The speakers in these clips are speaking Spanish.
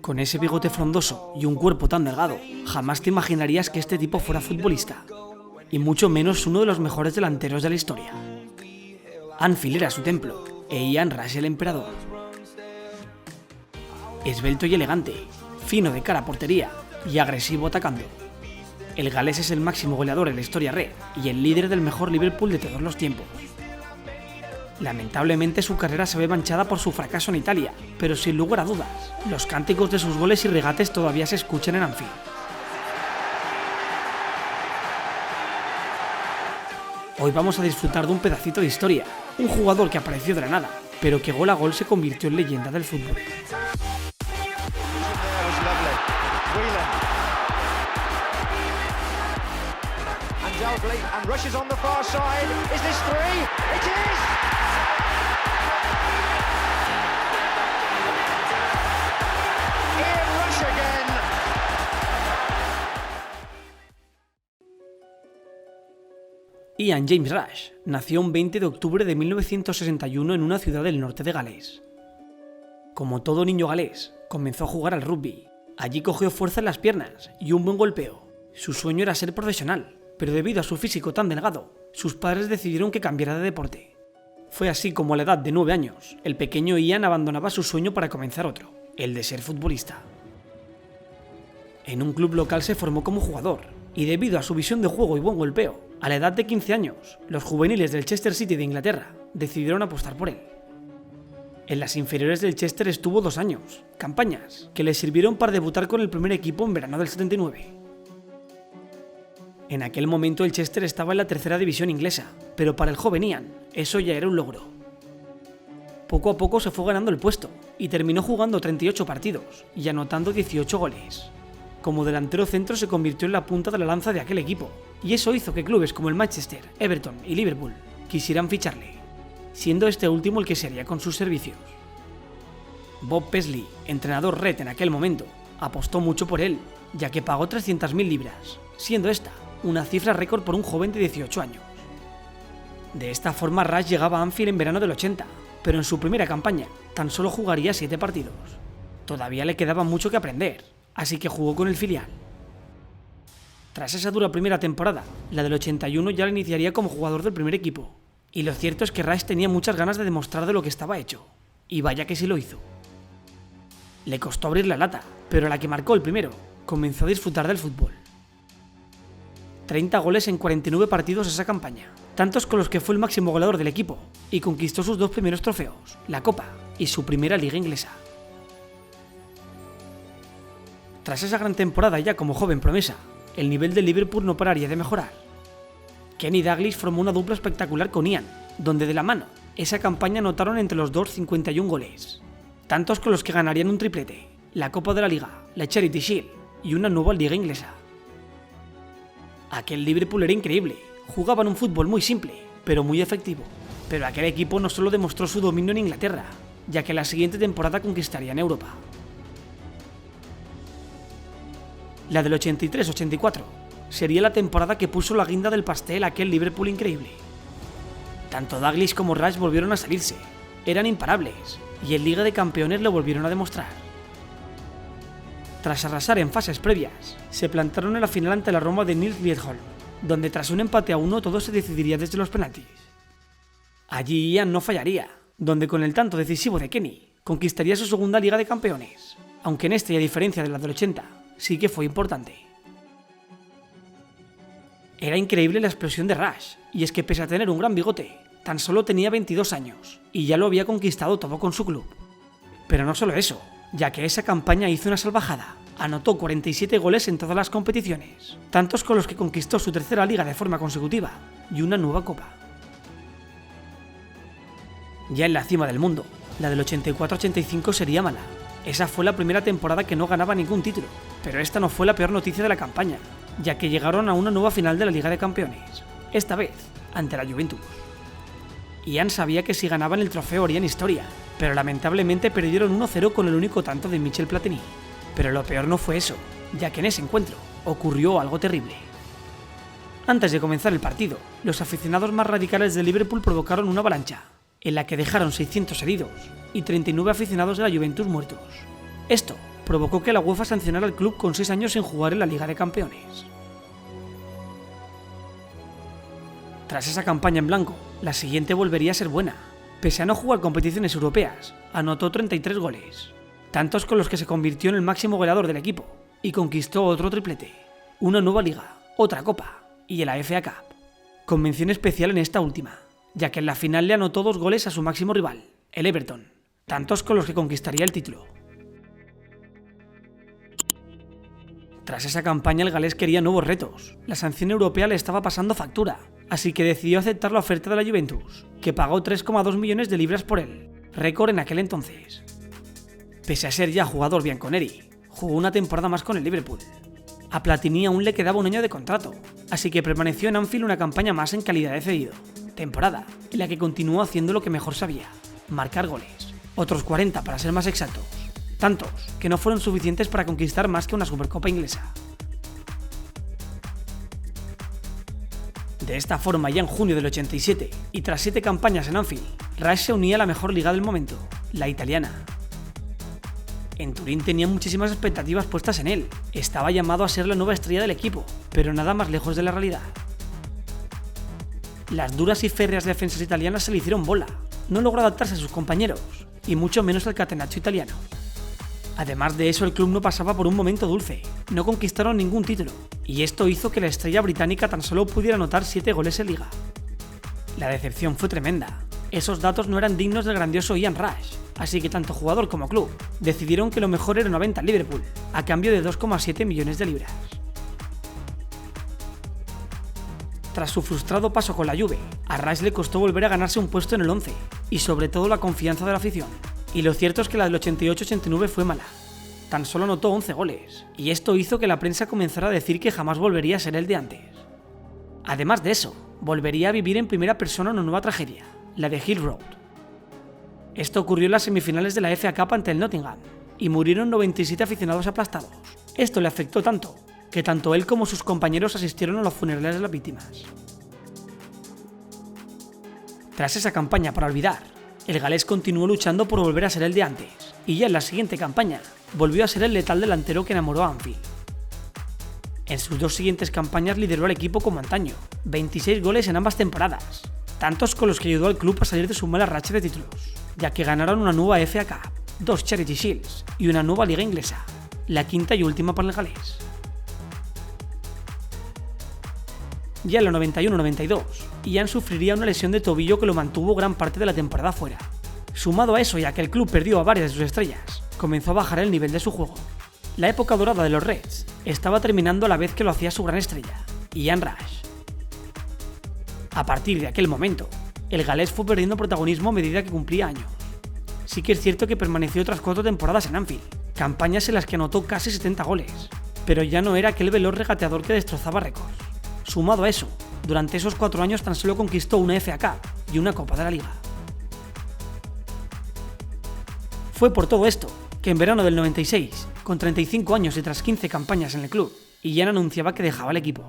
Con ese bigote frondoso y un cuerpo tan delgado, jamás te imaginarías que este tipo fuera futbolista, y mucho menos uno de los mejores delanteros de la historia. Anfield era su templo, e Ian Rush el emperador. Esbelto y elegante, fino de cara a portería y agresivo atacando. El galés es el máximo goleador en la historia red y el líder del mejor Liverpool de todos los tiempos. Lamentablemente su carrera se ve manchada por su fracaso en Italia, pero sin lugar a dudas, los cánticos de sus goles y regates todavía se escuchan en Anfield. Hoy vamos a disfrutar de un pedacito de historia, un jugador que apareció de la nada, pero que gol a gol se convirtió en leyenda del fútbol. Ian James Rush nació un 20 de octubre de 1961 en una ciudad del norte de Gales. Como todo niño galés, comenzó a jugar al rugby. Allí cogió fuerza en las piernas y un buen golpeo. Su sueño era ser profesional, pero debido a su físico tan delgado, sus padres decidieron que cambiara de deporte. Fue así como a la edad de 9 años, el pequeño Ian abandonaba su sueño para comenzar otro, el de ser futbolista. En un club local se formó como jugador, y debido a su visión de juego y buen golpeo, a la edad de 15 años, los juveniles del Chester City de Inglaterra decidieron apostar por él. En las inferiores del Chester estuvo 2 años, campañas que le sirvieron para debutar con el primer equipo en verano del 79. En aquel momento el Chester estaba en la tercera división inglesa, pero para el joven Ian eso ya era un logro. Poco a poco se fue ganando el puesto y terminó jugando 38 partidos y anotando 18 goles. Como delantero centro se convirtió en la punta de la lanza de aquel equipo, y eso hizo que clubes como el Manchester, Everton y Liverpool quisieran ficharle, siendo este último el que se haría con sus servicios. Bob Paisley, entrenador red en aquel momento, apostó mucho por él, ya que pagó 300.000 libras, siendo esta una cifra récord por un joven de 18 años. De esta forma Rush llegaba a Anfield en verano del 80, pero en su primera campaña tan solo jugaría 7 partidos. Todavía le quedaba mucho que aprender, así que jugó con el filial. Tras esa dura primera temporada, la del 81 ya la iniciaría como jugador del primer equipo, y lo cierto es que Rush tenía muchas ganas de demostrar de lo que estaba hecho, y vaya que sí lo hizo. Le costó abrir la lata, pero a la que marcó el primero, comenzó a disfrutar del fútbol. 30 goles en 49 partidos esa campaña, tantos con los que fue el máximo goleador del equipo, y conquistó sus 2 primeros trofeos, la Copa y su primera liga inglesa. Tras esa gran temporada ya como joven promesa, el nivel del Liverpool no pararía de mejorar. Kenny Dalglish formó una dupla espectacular con Ian, donde de la mano, esa campaña anotaron entre los dos 51 goles, tantos con los que ganarían un triplete, la Copa de la Liga, la Charity Shield y una nueva liga inglesa. Aquel Liverpool era increíble, jugaban un fútbol muy simple, pero muy efectivo. Pero aquel equipo no solo demostró su dominio en Inglaterra, ya que la siguiente temporada conquistaría en Europa. La del 83-84 sería la temporada que puso la guinda del pastel a aquel Liverpool increíble. Tanto Dalglish como Rush volvieron a salirse, eran imparables, y en Liga de Campeones lo volvieron a demostrar. Tras arrasar en fases previas, se plantaron en la final ante la Roma de Nils Liedholm, donde tras un empate a 1 todo se decidiría desde los penaltis. Allí Ian no fallaría, donde con el tanto decisivo de Kenny, conquistaría su segunda Liga de Campeones, aunque en esta y a diferencia de la del 80, sí que fue importante. Era increíble la explosión de Rush, y es que pese a tener un gran bigote, tan solo tenía 22 años, y ya lo había conquistado todo con su club. Pero no solo eso, ya que esa campaña hizo una salvajada, anotó 47 goles en todas las competiciones, tantos con los que conquistó su tercera liga de forma consecutiva, y una nueva copa. Ya en la cima del mundo, la del 84-85 sería mala. Esa fue la primera temporada que no ganaba ningún título, pero esta no fue la peor noticia de la campaña, ya que llegaron a una nueva final de la Liga de Campeones, esta vez ante la Juventus. Ian sabía que si ganaban el trofeo harían historia, pero lamentablemente perdieron 1-0 con el único tanto de Michel Platini. Pero lo peor no fue eso, ya que en ese encuentro ocurrió algo terrible. Antes de comenzar el partido, los aficionados más radicales de Liverpool provocaron una avalancha, en la que dejaron 600 heridos y 39 aficionados de la Juventus muertos. Esto provocó que la UEFA sancionara al club con 6 años sin jugar en la Liga de Campeones. Tras esa campaña en blanco, la siguiente volvería a ser buena. Pese a no jugar competiciones europeas, anotó 33 goles, tantos con los que se convirtió en el máximo goleador del equipo y conquistó otro triplete, una nueva liga, otra copa y la FA Cup, con mención especial en esta última, ya que en la final le anotó 2 goles a su máximo rival, el Everton, tantos con los que conquistaría el título. Tras esa campaña el galés quería nuevos retos, la sanción europea le estaba pasando factura, así que decidió aceptar la oferta de la Juventus, que pagó 3,2 millones de libras por él, récord en aquel entonces. Pese a ser ya jugador bianconeri, jugó una temporada más con el Liverpool. A Platini aún le quedaba un año de contrato, así que permaneció en Anfield una campaña más en calidad de cedido, temporada en la que continuó haciendo lo que mejor sabía, marcar goles, otros 40 para ser más exactos, tantos que no fueron suficientes para conquistar más que una Supercopa inglesa. De esta forma, ya en junio del 87, y tras 7 campañas en Anfield, Rush se unía a la mejor liga del momento, la italiana. En Turín tenía muchísimas expectativas puestas en él, estaba llamado a ser la nueva estrella del equipo, pero nada más lejos de la realidad. Las duras y férreas defensas italianas se le hicieron bola, no logró adaptarse a sus compañeros, y mucho menos al catenaccio italiano. Además de eso, el club no pasaba por un momento dulce, no conquistaron ningún título, y esto hizo que la estrella británica tan solo pudiera anotar 7 goles en liga. La decepción fue tremenda, esos datos no eran dignos del grandioso Ian Rush, así que tanto jugador como club decidieron que lo mejor era una venta al Liverpool, a cambio de 2,7 millones de libras. Tras su frustrado paso con la Juve, a Rush le costó volver a ganarse un puesto en el 11, y sobre todo la confianza de la afición. Y lo cierto es que la del 88-89 fue mala. Tan solo anotó 11 goles, y esto hizo que la prensa comenzara a decir que jamás volvería a ser el de antes. Además de eso, volvería a vivir en primera persona una nueva tragedia, la de Hill Road. Esto ocurrió en las semifinales de la FA Cup ante el Nottingham, y murieron 97 aficionados aplastados. Esto le afectó tanto, que tanto él como sus compañeros asistieron a los funerales de las víctimas. Tras esa campaña para olvidar, el galés continuó luchando por volver a ser el de antes, y ya en la siguiente campaña volvió a ser el letal delantero que enamoró a Anfield. En sus 2 siguientes campañas lideró al equipo como antaño, 26 goles en ambas temporadas, tantos con los que ayudó al club a salir de su mala racha de títulos, ya que ganaron una nueva FA Cup, 2 Charity Shields y una nueva liga inglesa, la quinta y última para el galés. Ya en la 91-92, Ian sufriría una lesión de tobillo que lo mantuvo gran parte de la temporada fuera. Sumado a eso, ya que el club perdió a varias de sus estrellas, comenzó a bajar el nivel de su juego. La época dorada de los Reds estaba terminando a la vez que lo hacía su gran estrella, Ian Rush. A partir de aquel momento, el galés fue perdiendo protagonismo a medida que cumplía años. Sí que es cierto que permaneció otras 4 temporadas en Anfield, campañas en las que anotó casi 70 goles, pero ya no era aquel veloz regateador que destrozaba récords. Sumado a eso, durante esos 4 años tan solo conquistó una FA Cup y una Copa de la Liga. Fue por todo esto que en verano del 96, con 35 años y tras 15 campañas en el club, Ian anunciaba que dejaba el equipo.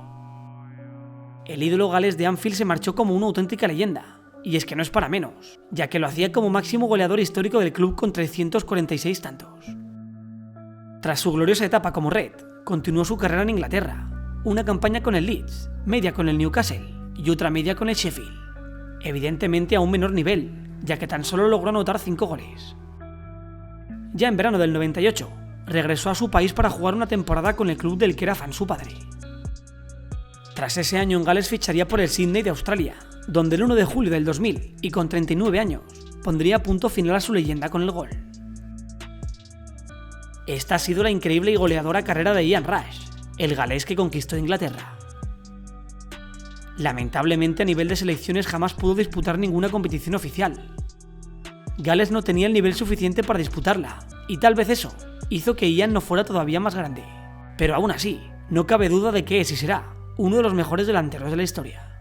El ídolo galés de Anfield se marchó como una auténtica leyenda, y es que no es para menos, ya que lo hacía como máximo goleador histórico del club con 346 tantos. Tras su gloriosa etapa como Red, continuó su carrera en Inglaterra, una campaña con el Leeds, media con el Newcastle y otra media con el Sheffield, evidentemente a un menor nivel, ya que tan solo logró anotar 5 goles. Ya en verano del 98, regresó a su país para jugar una temporada con el club del que era fan su padre. Tras ese año en Gales ficharía por el Sydney de Australia, donde el 1 de julio del 2000, y con 39 años, pondría punto final a su leyenda con el gol. Esta ha sido la increíble y goleadora carrera de Ian Rush, el galés que conquistó Inglaterra. Lamentablemente, a nivel de selecciones jamás pudo disputar ninguna competición oficial. Gales no tenía el nivel suficiente para disputarla, y tal vez eso hizo que Ian no fuera todavía más grande. Pero aún así, no cabe duda de que es y será uno de los mejores delanteros de la historia.